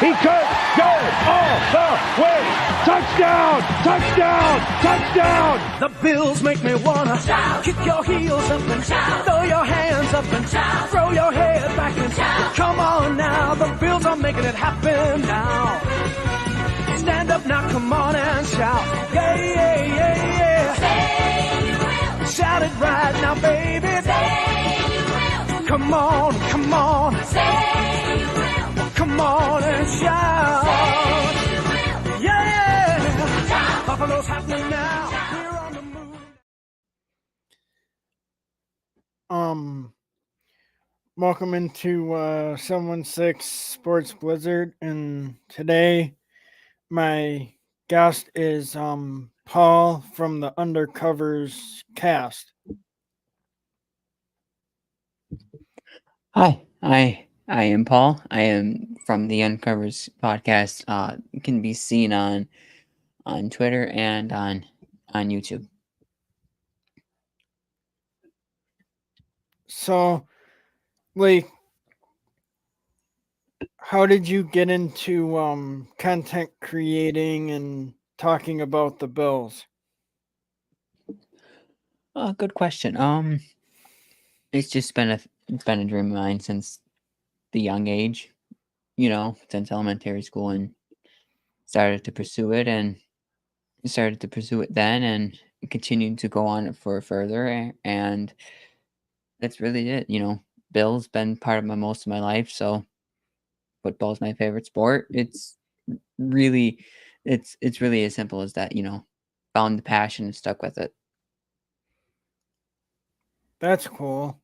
He could go all the way. Touchdown! Touchdown! Touchdown! The Bills make me wanna shout. Kick your heels up and shout. Throw your hands up and shout. Throw your head back and shout. Come on now, the Bills are making it happen now. Stand up now, come on and shout. Yeah, yeah, yeah, yeah. Say you will. Shout it right now, baby. Say you will. Come on, come on. Say you will. Come on and shout. Say you will. Yeah. Shout. Buffalo's happening now. We're on the move. Welcome into 716 Sports Blizzard, and today my guest is Paul from the Undercovers cast. Hi, I am Paul. I am from the Uncovers podcast. It can be seen on Twitter and on YouTube. So, like, how did you get into content creating and talking about the Bills? Good question. It's just been a dream of mine since the young age, since elementary school, and started to pursue it then and continued to go on it for further, and that's really it. Bill's been part of most of my life, so football's my favorite sport. It's really as simple as that. Found the passion and stuck with it. That's cool.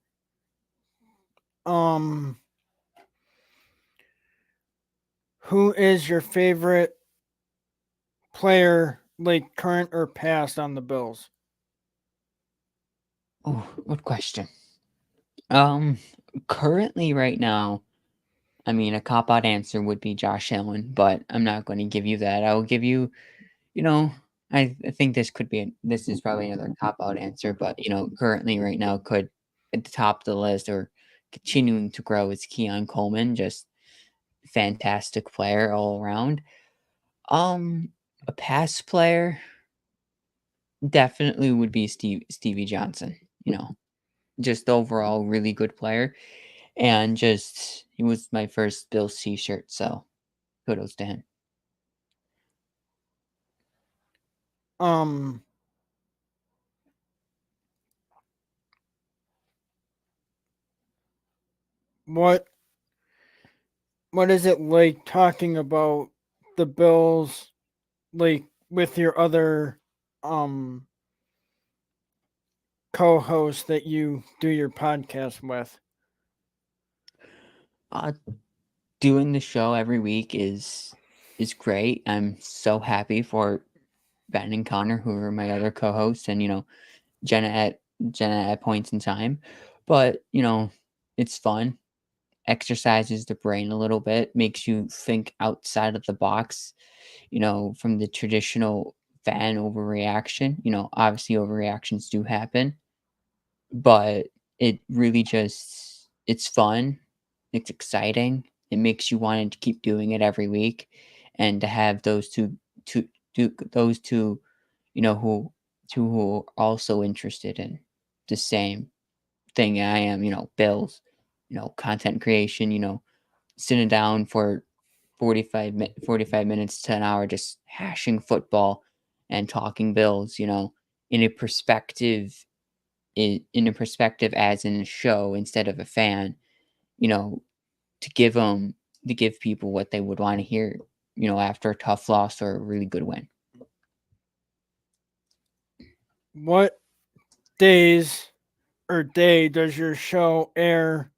Who is your favorite player, like current or past, on the Bills? Oh, good question. Currently right now, a cop-out answer would be Josh Allen, but I'm not going to give you that. I will give you, I think this is probably another cop-out answer, but, currently right now could at the top of the list or continuing to grow is Keon Coleman, just fantastic player all around. A past player definitely would be Stevie Johnson, just overall really good player. And just, he was my first Bills t-shirt, so kudos to him. What is it like talking about the Bills, like with your other co-host that you do your podcast with? Doing the show every week is great. I'm so happy for Ben and Connor, who are my other co-hosts, and Jenna at points in time. But it's fun, exercises the brain a little bit, makes you think outside of the box, from the traditional fan overreaction. Obviously overreactions do happen, but it really it's fun, it's exciting, it makes you want to keep doing it every week, and to have those two who are also interested in the same thing I am, Bills, content creation, sitting down for 45 minutes to an hour just hashing football and talking Bills, in a perspective as in a show instead of a fan, to give people what they would want to hear, after a tough loss or a really good win. What days or day does your show air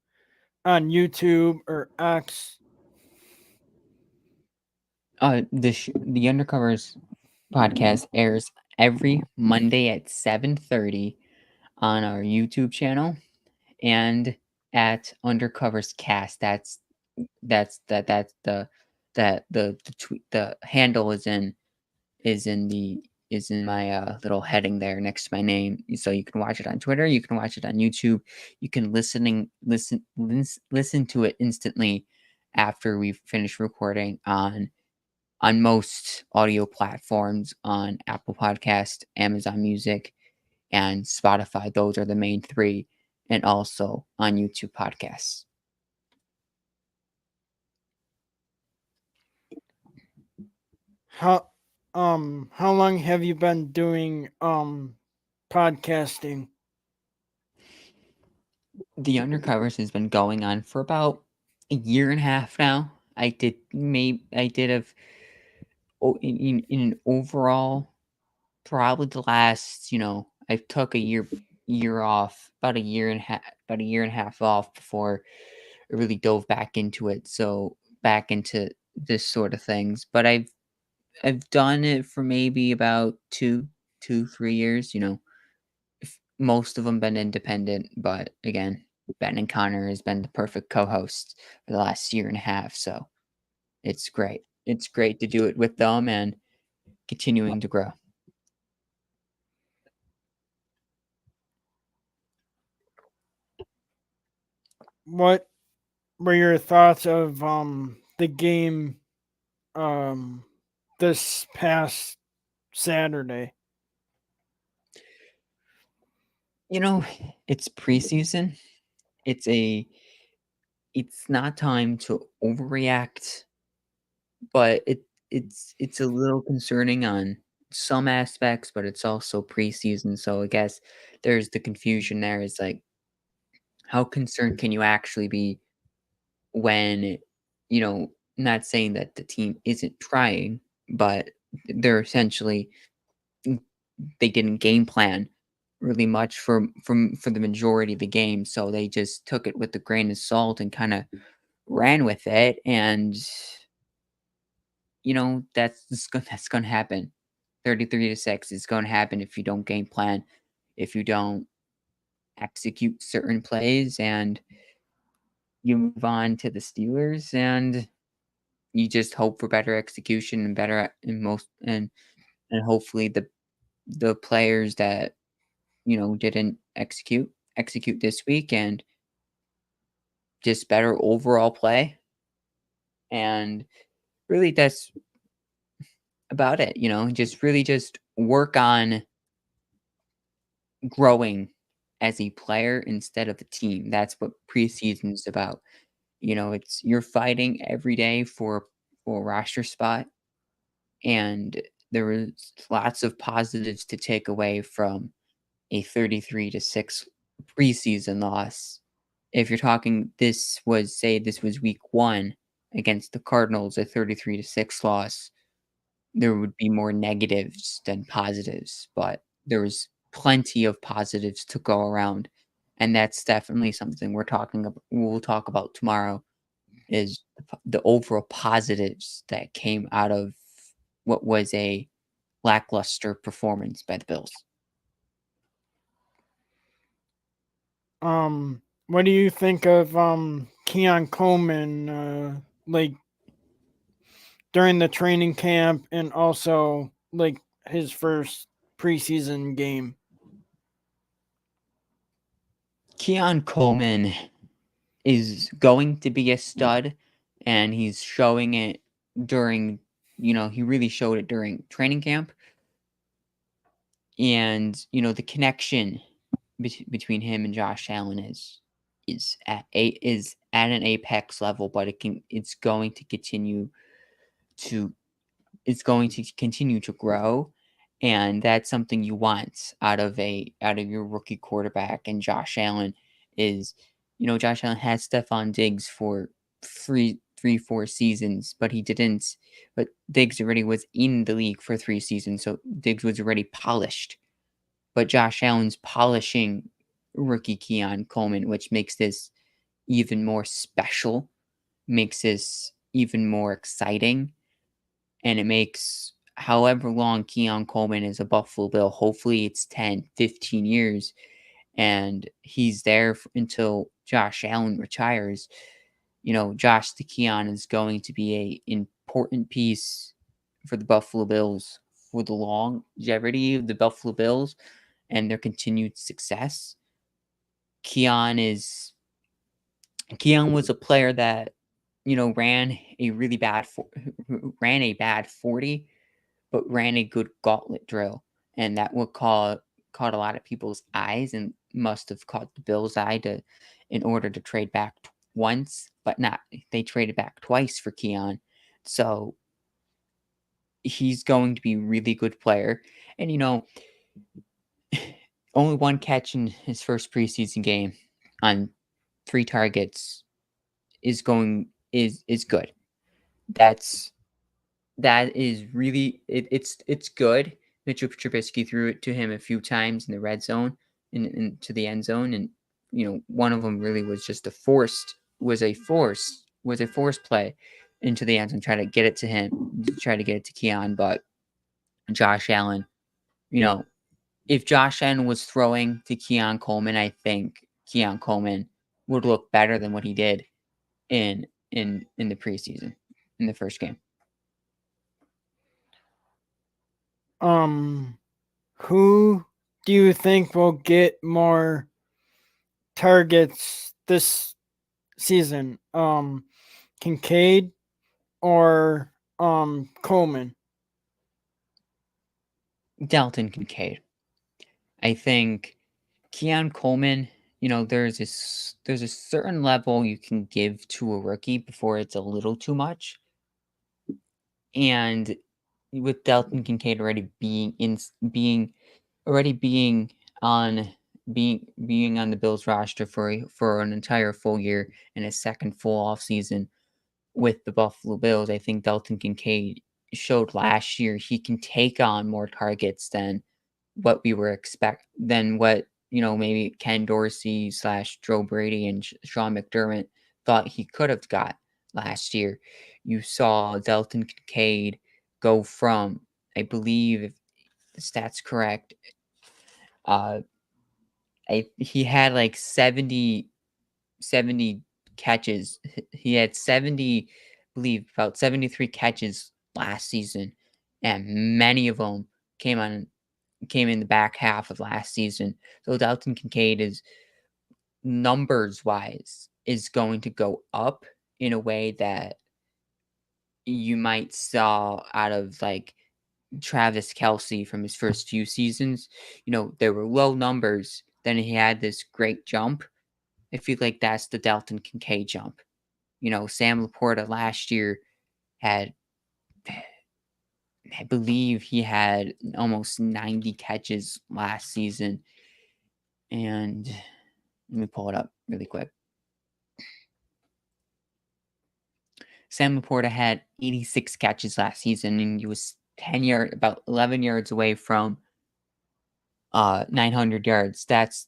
on YouTube or X? The Undercovers podcast airs every Monday at 7:30 on our YouTube channel and at Undercovers Cast. The handle is in my little heading there next to my name, so you can watch it on Twitter, you can watch it on YouTube, you can listen to it instantly after we finish recording on most audio platforms, on Apple Podcast, Amazon Music, and Spotify. Those are the main three, and also on YouTube podcasts. How long have you been doing podcasting? The Undercovers has been going on for about a year and a half now. I did in an overall, probably the last, I took a year off, about a year and a half off before I really dove back into it. So back into this sort of things. But I've done it for maybe about 3 years. Most of them been independent, but again, Ben and Connor has been the perfect co-host for the last year and a half. So it's great. It's great to do it with them and continuing to grow. What were your thoughts of the game um this past Saturday? You know, it's preseason. It's a it's not time to overreact, but it's a little concerning on some aspects, but it's also preseason. So I guess there's the confusion there is like how concerned can you actually be when, not saying that the team isn't trying, but they're essentially they didn't game plan really much for the majority of the game, so they just took it with a grain of salt and kind of ran with it, and that's going to happen. 33-6 is going to happen if you don't game plan, if you don't execute certain plays, and you move on to the Steelers, and you just hope for better execution and better in most and hopefully the players that didn't execute this week, and just better overall play, and really that's about it. Just really just work on growing as a player instead of a team. That's what preseason is about. It's you're fighting every day for a roster spot, and there was lots of positives to take away from a 33-6 preseason loss. If you're talking, this was week 1 against the Cardinals, a 33-6 loss, there would be more negatives than positives, but there was plenty of positives to go around, and that's definitely something we'll talk about tomorrow, is the overall positives that came out of what was a lackluster performance by the Bills. What do you think of Keon Coleman like during the training camp and also like his first preseason game? Keon Coleman is going to be a stud, and he's showing it during, he really showed it during training camp. And, the connection between him and Josh Allen is at an apex level, but it's going to to continue to grow, and that's something you want out of your rookie quarterback. And Josh Allen is, Josh Allen had Stephon Diggs for 4 seasons, but he didn't. But Diggs already was in the league for 3 seasons, so Diggs was already polished. But Josh Allen's polishing rookie Keon Coleman, which makes this even more special, makes this even more exciting, and it makes however long Keon Coleman is a Buffalo Bill, hopefully it's 10, 15 years, and he's there until Josh Allen retires. Josh the Keon is going to be a important piece for the Buffalo Bills for the longevity of the Buffalo Bills and their continued success. Keon was a player that ran a really bad ran a bad 40, but ran a good gauntlet drill, and that would caught a lot of people's eyes and must have caught the Bills' eye in order to trade back once, but not they traded back twice for Keon. So he's going to be a really good player. And only one catch in his first preseason game on 3 targets is good. That is really it's good. Mitchell Trubisky threw it to him a few times in the red zone into the end zone, and one of them really was just a forced play into the end zone, try to get it to him, try to get it to Keon, but Josh Allen, you know, if Josh Allen was throwing to Keon Coleman, I think Keon Coleman would look better than what he did in the preseason in the first game. Who do you think will get more targets this season? Kincaid or Coleman? Dalton Kincaid. I think Keon Coleman, there's a certain level you can give to a rookie before it's a little too much. And with Dalton Kincaid already on being on the Bills roster for an entire full year and a second full off season with the Buffalo Bills, I think Dalton Kincaid showed last year he can take on more targets than what we were than what maybe Ken Dorsey / Joe Brady and Sean McDermott thought he could have got last year. You saw Dalton Kincaid go from, I believe, if the stats correct, he had like 70 catches. He had 70, I believe, about 73 catches last season, and many of them came in the back half of last season. So Dalton Kincaid is numbers wise is going to go up in a way that you might saw out of like Travis Kelce from his first few seasons. There were low numbers, then he had this great jump. I feel like that's the Dalton Kincaid jump. Sam Laporta last year had, I believe he had almost 90 catches last season. And let me pull it up really quick. Sam Laporta had 86 catches last season, and he was about 11 yards away from 900 yards. That's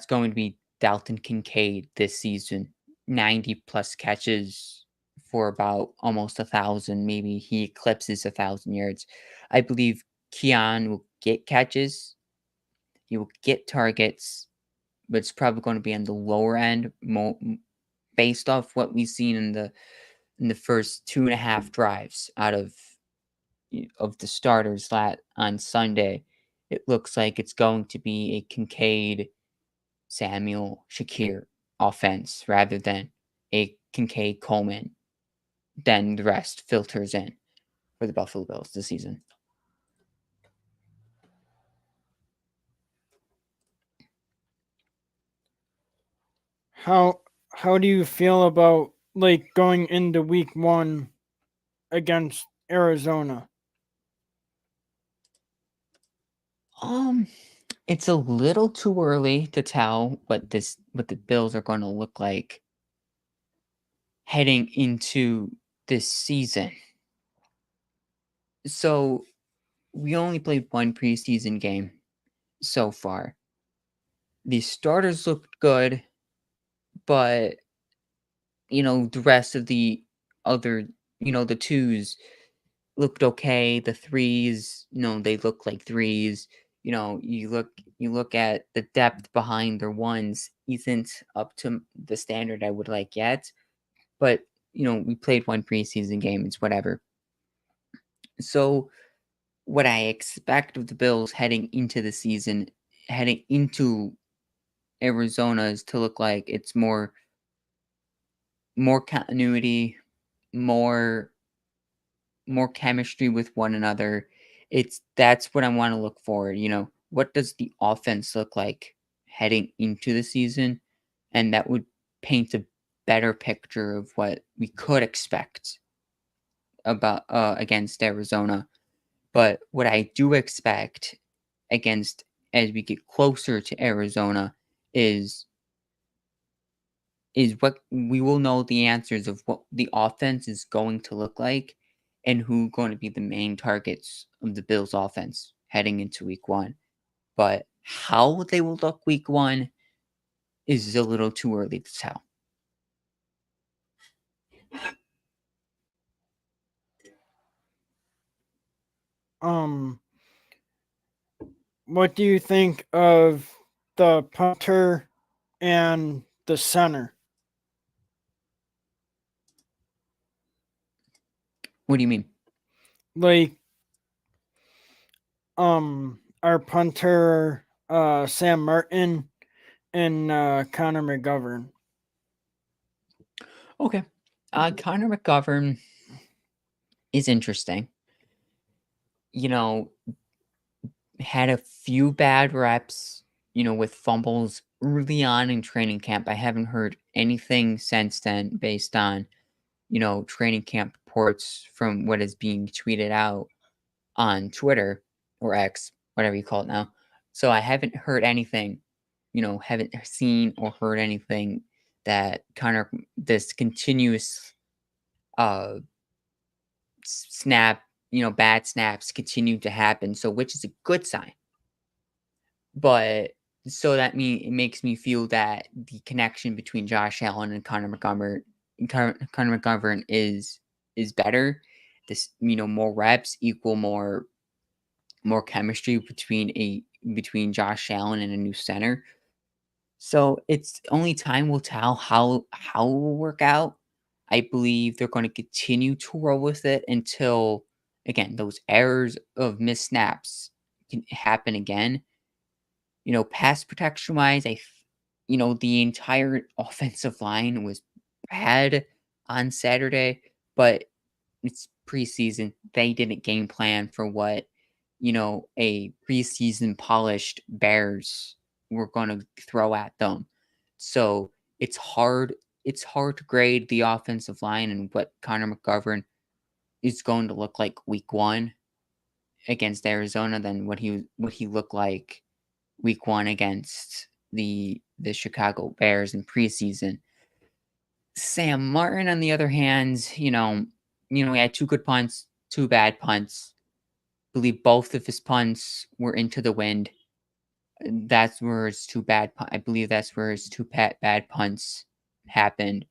going to be Dalton Kincaid this season. 90 plus catches for about almost 1,000. Maybe he eclipses 1,000 yards. I believe Keon will get catches. He will get targets, but it's probably going to be on the lower end, based off what we've seen in the first 2.5 drives out of the starters on Sunday. It looks like it's going to be a Kincaid, Samuel, Shakir offense rather than a Kincaid Coleman. Then the rest filters in for the Buffalo Bills this season. How do you feel about like going into week 1 against Arizona? It's a little too early to tell what the Bills are going to look like heading into this season. So we only played one preseason game so far. The starters looked good, but the rest of the other, the twos looked okay. The threes, they look like threes. You look at the depth behind their ones isn't up to the standard I would like yet. But we played one preseason game. It's whatever. So what I expect of the Bills heading into the season, heading into Arizona, is to look like it's more more continuity, more chemistry with one another. That's what I want to look forward. What does the offense look like heading into the season? And that would paint a better picture of what we could expect about against Arizona. But what I do expect against as we get closer to Arizona is what we will know the answers of what the offense is going to look like and who going to be the main targets of the Bills offense heading into week 1. But how they will look week 1 is a little too early to tell. What do you think of the punter and the center? What do you mean? Like, our punter, Sam Martin and Connor McGovern. Okay. Connor McGovern is interesting. Had a few bad reps, with fumbles early on in training camp. I haven't heard anything since then based on, training camp reports from what is being tweeted out on Twitter or X, whatever you call it now. So I haven't heard anything, haven't seen or heard anything that this continuous uh snap, bad snaps continue to happen. So which is a good sign. But so it makes me feel that the connection between Josh Allen and Connor McGovern is better. This, more reps equal more chemistry between Josh Allen and a new center. So it's only time will tell how it will work out. I believe they're going to continue to roll with it until again those errors of missed snaps can happen again. Pass protection wise, the entire offensive line was bad on Saturday, but it's preseason. They didn't game plan for what, a preseason polished Bears were going to throw at them. So it's hard. It's hard to grade the offensive line and what Connor McGovern is going to look like week 1 against Arizona than what he looked like week 1 against the Chicago Bears in preseason. Sam Martin, on the other hand, he had 2 good punts, 2 bad punts. I believe both of his punts were into the wind. That's where his 2 bad. I believe that's where his 2 bad punts happened.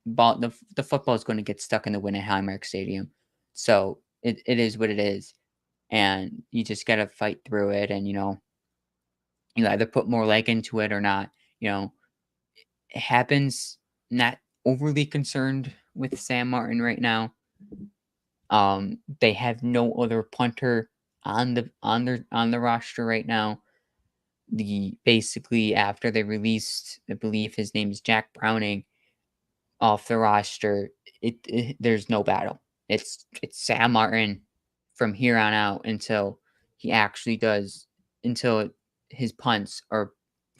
But the football is going to get stuck in the wind at Highmark Stadium, so it is what it is, and you just got to fight through it, and you either put more leg into it or not. It happens. Not overly concerned with Sam Martin right now. They have no other punter on the roster right now. Basically after they released, I believe his name is Jack Browning, off the roster, there's no battle. It's Sam Martin from here on out until he actually does until his punts are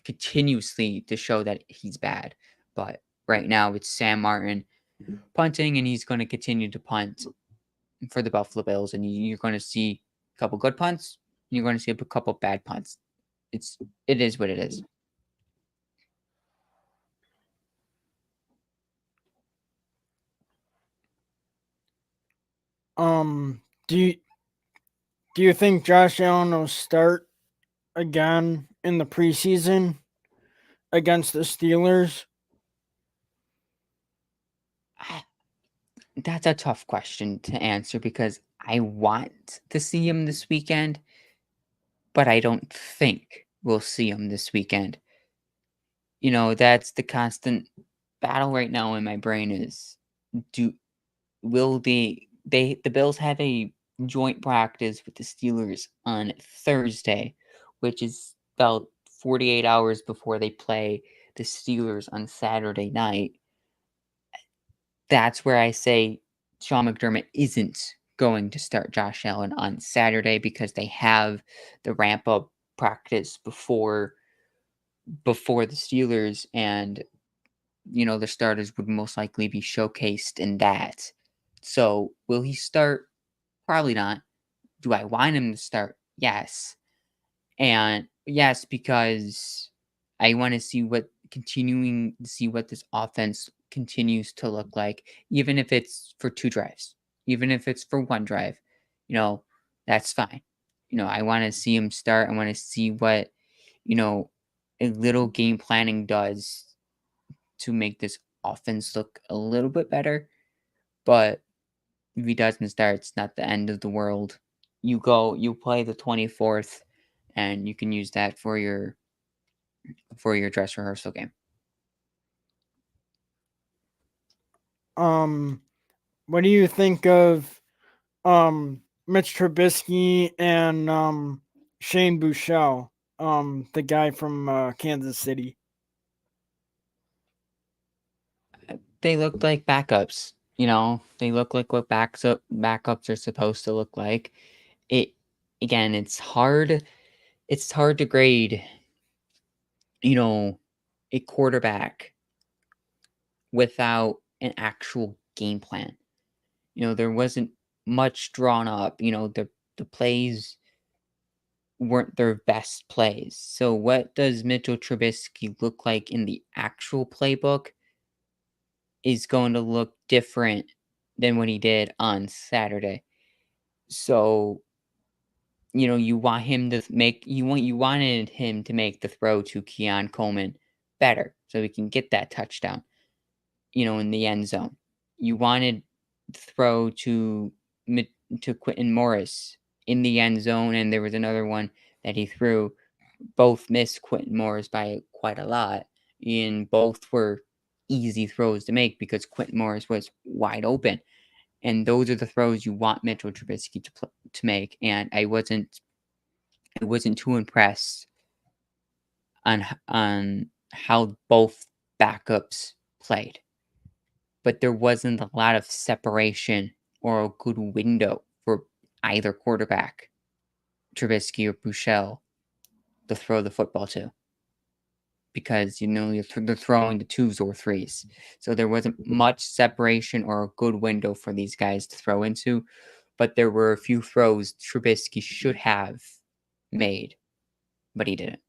continuously to show that he's bad. But right now it's Sam Martin punting, and he's going to continue to punt for the Buffalo Bills, and you're going to see a couple good punts, and you're going to see a couple bad punts. It is what it is. Do you think Josh Allen will start again in the preseason against the Steelers? That's a tough question to answer because I want to see him this weekend, but I don't think we'll see him this weekend. That's the constant battle right now in my brain is do will the Bills have a joint practice with the Steelers on Thursday, which is about 48 hours before they play the Steelers on Saturday night. that's where I say Sean McDermott isn't going to start Josh Allen on Saturday because they have the ramp up practice before the Steelers, and the starters would most likely be showcased in that. So will he start? Probably not. Do I want him to start? Yes. And yes, because I want to see what this offense continues to look like, even if it's for 2 drives, even if it's for 1 drive, you know, that's fine. I want to see him start. I want to see what, a little game planning does to make this offense look a little bit better. But if he doesn't start, it's not the end of the world. You play the 24th, and you can use that for your dress rehearsal game. What do you think of Mitch Trubisky and Shane Buechele, the guy from Kansas City? They look like backups. They look like what backups are supposed to look like. It again, it's hard. It's hard to grade, a quarterback without an actual game plan. There wasn't much drawn up. The plays weren't their best plays. So what does Mitchell Trubisky look like in the actual playbook is going to look different than what he did on Saturday. So, you want him to make you wanted him to make the throw to Keon Coleman better so he can get that touchdown, in the end zone. You wanted the throw to Quentin Morris in the end zone, and there was another one that he threw. Both missed Quentin Morris by quite a lot, and both were easy throws to make because Quentin Morris was wide open. And those are the throws you want Mitchell Trubisky to make. And I wasn't too impressed on how both backups played. But there wasn't a lot of separation or a good window for either quarterback, Trubisky or Buechele, to throw the football to. Because they're throwing the 2s or 3s, so there wasn't much separation or a good window for these guys to throw into. But there were a few throws Trubisky should have made, but he didn't.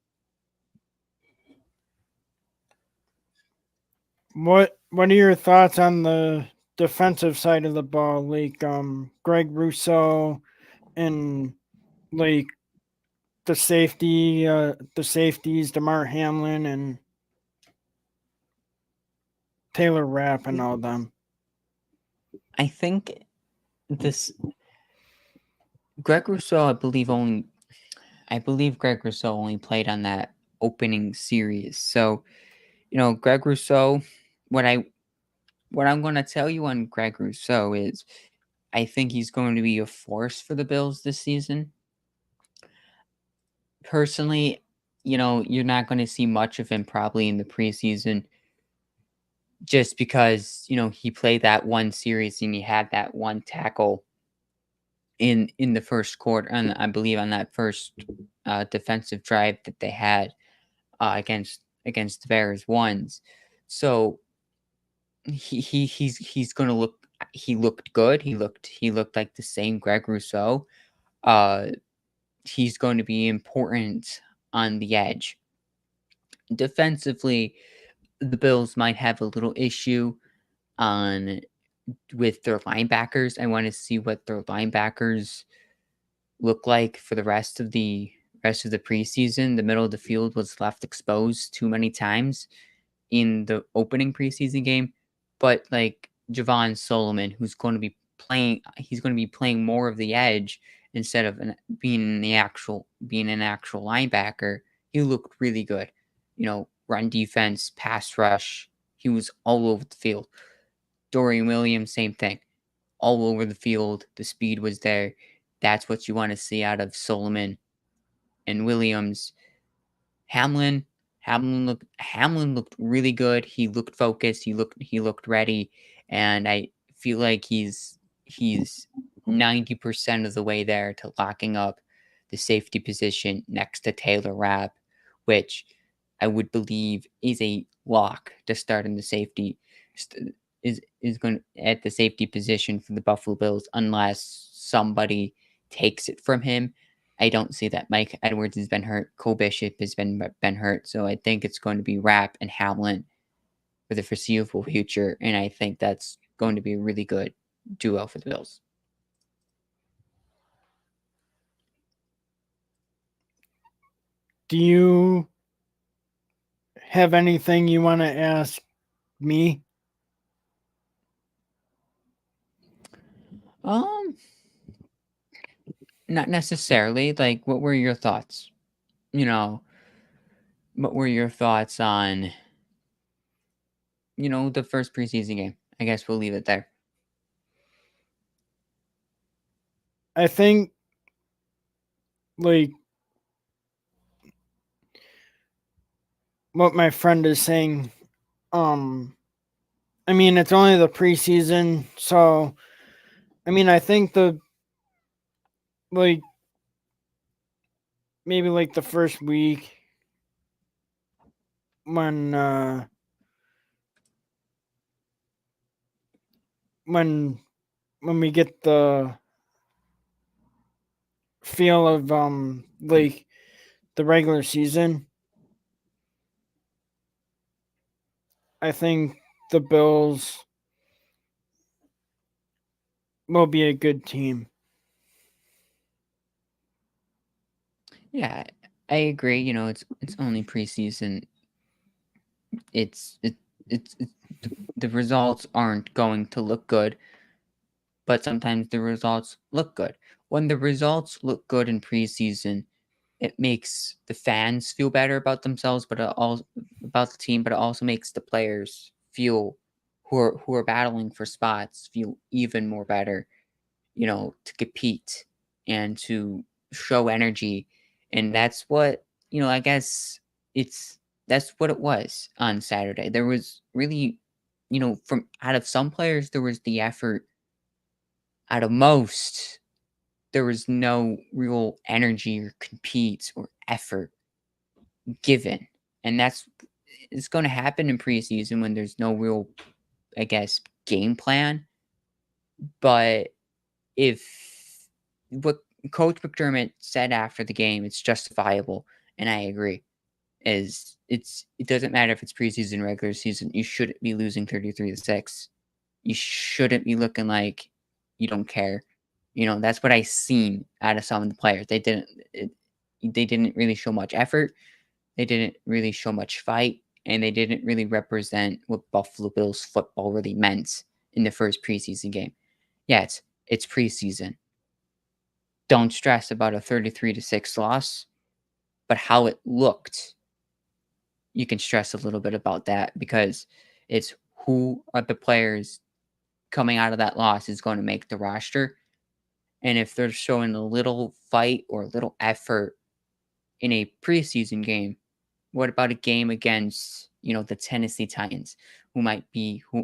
What are your thoughts on the defensive side of the ball, like Greg Rousseau and like the safeties, DeMar Hamlin and Taylor Rapp and all them? I think this Greg Rousseau, I believe Greg Rousseau only played on that opening series. So, Greg Rousseau, what I'm going to tell you on Greg Rousseau is I think he's going to be a force for the Bills this season. Personally, you're not going to see much of him probably in the preseason just because, he played that one series and he had that one tackle in the first quarter, and I believe on that first defensive drive that they had against the Bears ones. So he's going to look. He looked good. He looked like the same Greg Rousseau. Uh, he's going to be important on the edge. Defensively, the Bills might have a little issue on with their linebackers. I want to see what their linebackers look like for the rest of the preseason. The middle of the field was left exposed too many times in the opening preseason game. But like Javon Solomon, he's going to be playing more of the edge instead of being an actual linebacker. He looked really good. Run defense, pass rush. He was all over the field. Dorian Williams, same thing. All over the field. The speed was there. That's what you want to see out of Solomon and Williams. Hamlin looked really good. He looked focused. He looked ready. and I feel like he's 90% of the way there to locking up the safety position next to Taylor Rapp, which I would believe is a lock to start in the safety is going at the safety position for the Buffalo Bills unless somebody takes it from him. I don't see that. Mike Edwards has been hurt. Cole Bishop has been hurt. So I think it's going to be Rapp and Hamlin for the foreseeable future, and I think that's going to be a really good duo for the Bills. Do you have anything you want to ask me? Um, not necessarily. Like, what were your thoughts? You know, what were your thoughts on the first preseason game? I guess we'll leave it there. I think, like, what my friend is saying, I mean, it's only the preseason, so, I mean, I think like, maybe, like, the first week when, when we get the feel of, like, the regular season, I think the Bills will be a good team. Yeah, I agree. It's only preseason. It's the results aren't going to look good, but sometimes the results look good. When the results look good in preseason, it makes the fans feel better about themselves, but it also about the team, but it also makes the players feel who are battling for spots feel even more better, to compete and to show energy. And that's what, I guess it's that's what it was on Saturday. There was really, from out of some players there was the effort. Out of most, there was no real energy or compete or effort given. And it's going to happen in preseason when there's no real, I guess, game plan. But if what Coach McDermott said after the game, it's justifiable, and I agree. It doesn't matter if it's preseason, regular season. You shouldn't be losing 33-6. You shouldn't be looking like you don't care. That's what I seen out of some of the players. They didn't really show much effort. They didn't really show much fight, and they didn't really represent what Buffalo Bills football really meant in the first preseason game. Yeah, it's preseason. Don't stress about a 33-6 loss, but how it looked, you can stress a little bit about that because it's who are the players coming out of that loss is going to make the roster. And if they're showing a little fight or a little effort in a preseason game, what about a game against, the Tennessee Titans, who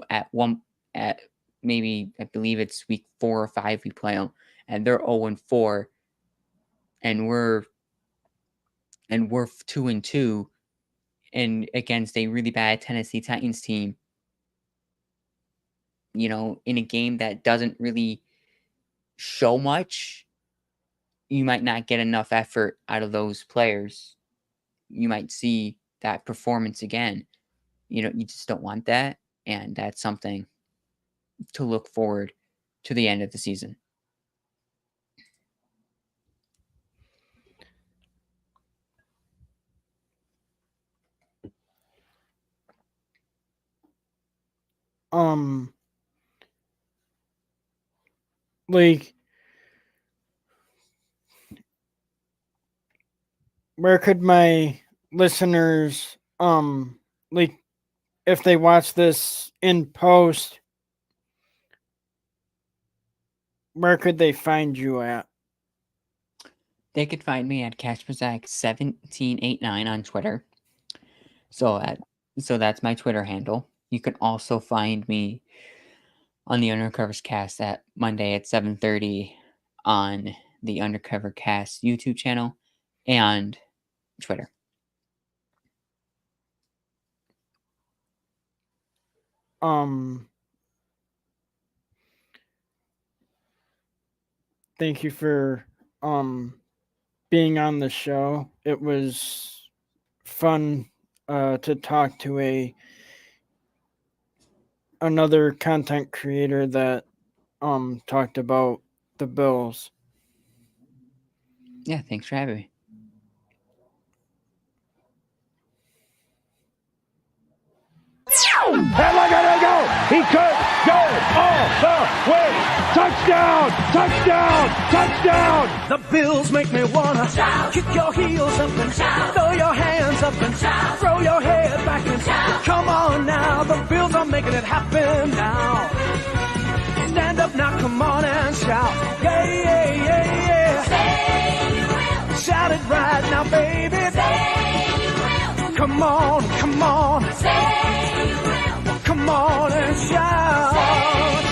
at maybe, I believe it's week 4 or 5 we play them, and they're 0-4, and we're 2-2, and against a really bad Tennessee Titans team, in a game that doesn't really show much, you might not get enough effort out of those players. You might see that performance again. You just don't want that. And that's something to look forward to the end of the season. Like, where could my listeners, like, if they watch this in post, where could they find you at? They could find me at Kasprzk 1789 on Twitter. So that's my Twitter handle. You can also find me on the Undercovers Cast at Monday at 7:30 on the Undercover Cast YouTube channel and Twitter. Thank you for being on the show. It was fun to talk to another content creator that talked about the Bills. Yeah, thanks for having me. And look at him go! He could go all the way! Touchdown! Touchdown! Touchdown! The Bills make me wanna shout. Kick your heels up and shout. Throw your hands up and shout. Throw your head back and shout. Come on now, the Bills are making it happen now. Stand up now, come on and shout. Yeah, yeah, yeah, yeah. Say you will. Shout it right now, baby. Say you will. Come on, come on. Say you will. Come on and shout.